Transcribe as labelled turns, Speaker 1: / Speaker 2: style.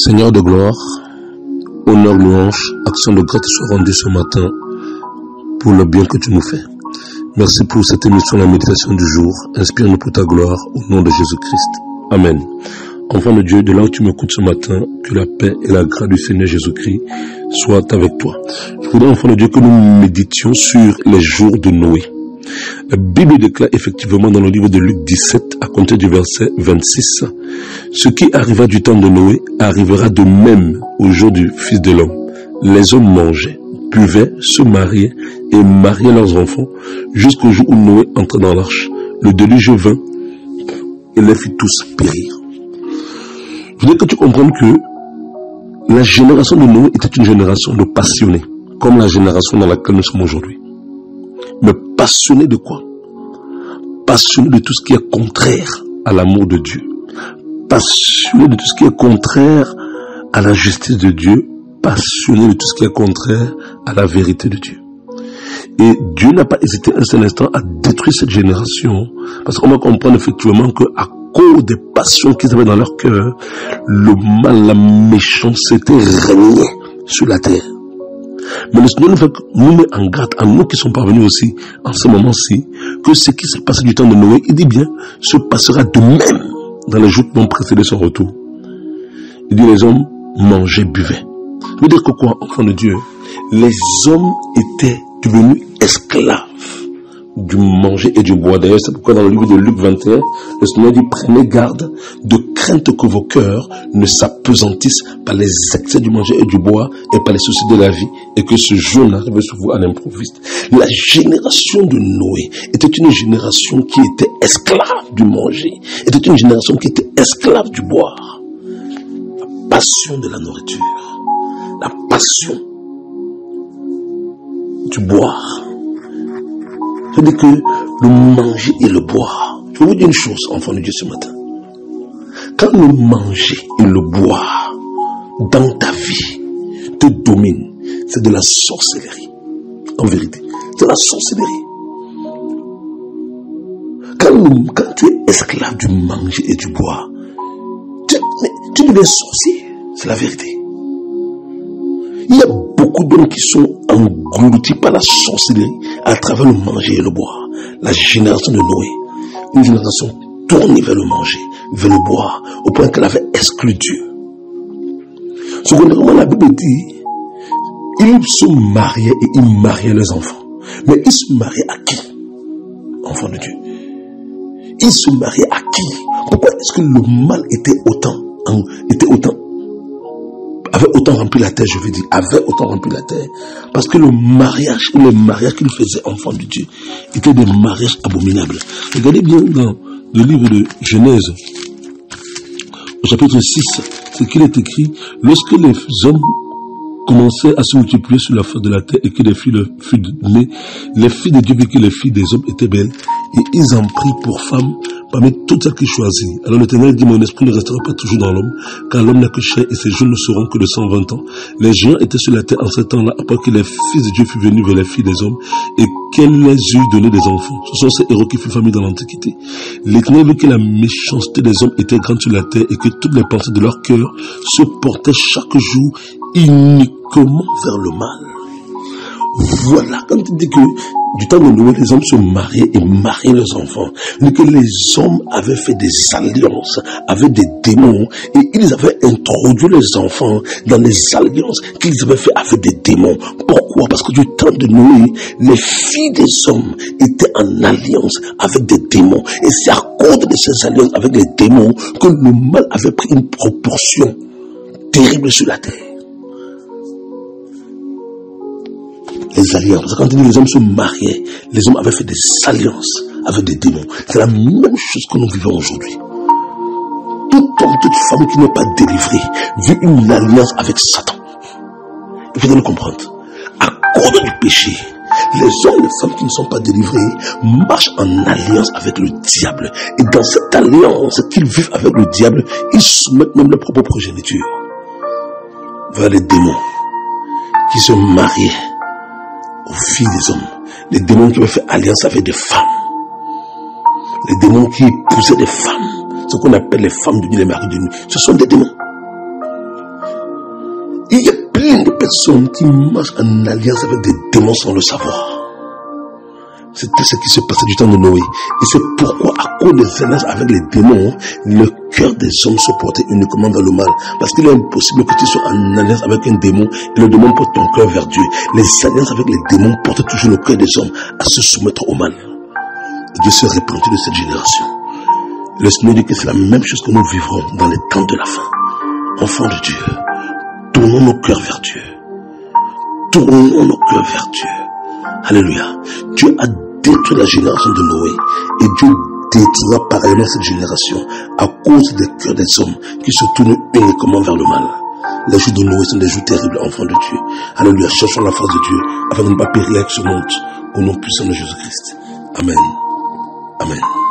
Speaker 1: Seigneur de gloire, honneur, louange, action de grâce soit rendue ce matin pour le bien que tu nous fais. Merci pour cette émission, la méditation du jour. Inspire-nous pour ta gloire au nom de Jésus-Christ. Amen. Enfant de Dieu, de là où tu m'écoutes ce matin, que la paix et la grâce du Seigneur Jésus-Christ soient avec toi. Je voudrais, enfant de Dieu, que nous méditions sur les jours de Noé. La Bible déclare effectivement dans le livre de Luc 17, à compter du verset 26, « Ce qui arriva du temps de Noé arrivera de même au jour du Fils de l'homme. Les hommes mangeaient, buvaient, se mariaient et mariaient leurs enfants jusqu'au jour où Noé entra dans l'arche. Le déluge vint et les fit tous périr. » Je voudrais que tu comprennes que la génération de Noé était une génération de passionnés, comme la génération dans laquelle nous sommes aujourd'hui. Mais passionnés de quoi? Passionnés de tout ce qui est contraire à l'amour de Dieu. Passionnés de tout ce qui est contraire à la justice de Dieu. Passionnés de tout ce qui est contraire à la vérité de Dieu. Et Dieu n'a pas hésité un seul instant à détruire cette génération. Parce qu'on va comprendre effectivement qu'à cause des passions qu'ils avaient dans leur cœur, le mal, la méchanceté régnait sur la terre. Mais le Seigneur nous met en garde, à nous qui sommes parvenus aussi, en ce moment-ci, que ce qui s'est passé du temps de Noé, il dit bien, se passera de même dans les jours qui vont précéder son retour. Il dit, les hommes mangeaient, buvaient. Ça veut dire que quoi, enfant de Dieu? Les hommes étaient devenus esclaves du manger et du boire. D'ailleurs, c'est pourquoi dans le livre de Luc 21, le Seigneur dit, prenez garde de crainte que vos cœurs ne s'appesantissent par les excès du manger et du boire et par les soucis de la vie et que ce jour n'arrive sur vous à l'improviste. La génération de Noé était une génération qui était esclave du manger, était une génération qui était esclave du boire. La passion de la nourriture, la passion du boire. C'est-à-dire que le manger et le boire. Je vais vous dire une chose, enfant de Dieu, ce matin. Quand le manger et le boire dans ta vie te dominent, c'est de la sorcellerie. En vérité, c'est de la sorcellerie. Quand tu es esclave du manger et du boire, tu deviens sorcier. C'est la vérité. Il y a beaucoup d'hommes qui sont engloutis par la sorcellerie à travers le manger et le boire. La génération de Noé, une génération tournée vers le manger, vers le boire, au point qu'elle avait exclu Dieu. Secondairement, la Bible dit, ils se mariaient et ils mariaient leurs enfants. Mais ils se mariaient à qui? Enfants de Dieu. Ils se mariaient à qui? Pourquoi est-ce que le mal avait autant rempli la terre, je veux dire, avait autant rempli la terre? Parce que le mariage, ou les mariages qu'ils faisaient, enfants de Dieu, étaient des mariages abominables. Regardez bien dans le livre de Genèse, au chapitre 6, ce qu'il est écrit, lorsque les hommes commençaient à se multiplier sur la face de la terre et que les filles furent nées, les filles de Dieu virent que les filles des hommes étaient belles et ils en prirent pour femmes parmi toutes celles qu'ils choisirent. Alors l'Éternel dit, mon esprit ne restera pas toujours dans l'homme, car l'homme n'a que chair et ses jours ne seront que de 120 ans. Les géants étaient sur la terre en ce temps-là, après que les fils de Dieu furent venus vers les filles des hommes et qu'elle les eut donné des enfants. Ce sont ces héros qui furent familles dans l'Antiquité. L'Éternel vit que la méchanceté des hommes était grande sur la terre et que toutes les pensées de leur cœur se portaient chaque jour uniquement vers le mal. Voilà, quand il dit que du temps de Noé, les hommes se mariaient et mariaient leurs enfants, mais que les hommes avaient fait des alliances avec des démons et ils avaient introduit les enfants dans les alliances qu'ils avaient fait avec des démons. Pourquoi? Parce que du temps de Noé, les filles des hommes étaient en alliance avec des démons. Et c'est à cause de ces alliances avec les démons que le mal avait pris une proportion terrible sur la terre. Les alliances. Quand il dit les hommes se mariaient, les hommes avaient fait des alliances avec des démons. C'est la même chose que nous vivons aujourd'hui. Tout homme, toute femme qui n'est pas délivrée vit une alliance avec Satan. Il faut le comprendre. À cause du péché, les hommes et les femmes qui ne sont pas délivrés marchent en alliance avec le diable. Et dans cette alliance qu'ils vivent avec le diable, ils soumettent même leur propre progéniture vers les démons qui se mariaient aux filles des hommes, les démons qui avaient fait alliance avec des femmes, les démons qui épousaient des femmes, ce qu'on appelle les femmes de nuit, les maris de nuit, ce sont des démons. Il y a plein de personnes qui marchent en alliance avec des démons sans le savoir. C'était ce qui se passait du temps de Noé. Et c'est pourquoi, à cause des alliances avec les démons, le cœur des hommes se portait uniquement vers le mal. Parce qu'il est impossible que tu sois en alliance avec un démon et le démon porte ton cœur vers Dieu. Les alliances avec les démons portent toujours le cœur des hommes à se soumettre au mal. Et Dieu se répandit de cette génération. Le Seigneur dit que c'est la même chose que nous vivrons dans les temps de la fin. Enfants de Dieu, tournons nos cœurs vers Dieu. Tournons nos cœurs vers Dieu. Alléluia. Dieu a détruit la génération de Noé et Dieu détruira parallèlement cette génération à cause des cœurs des hommes qui se tournent uniquement vers le mal. Les jours de Noé sont des jours terribles, enfants de Dieu. Alléluia. Cherchons la face de Dieu afin de ne pas périr avec ce monde au nom puissant de Jésus-Christ. Amen. Amen.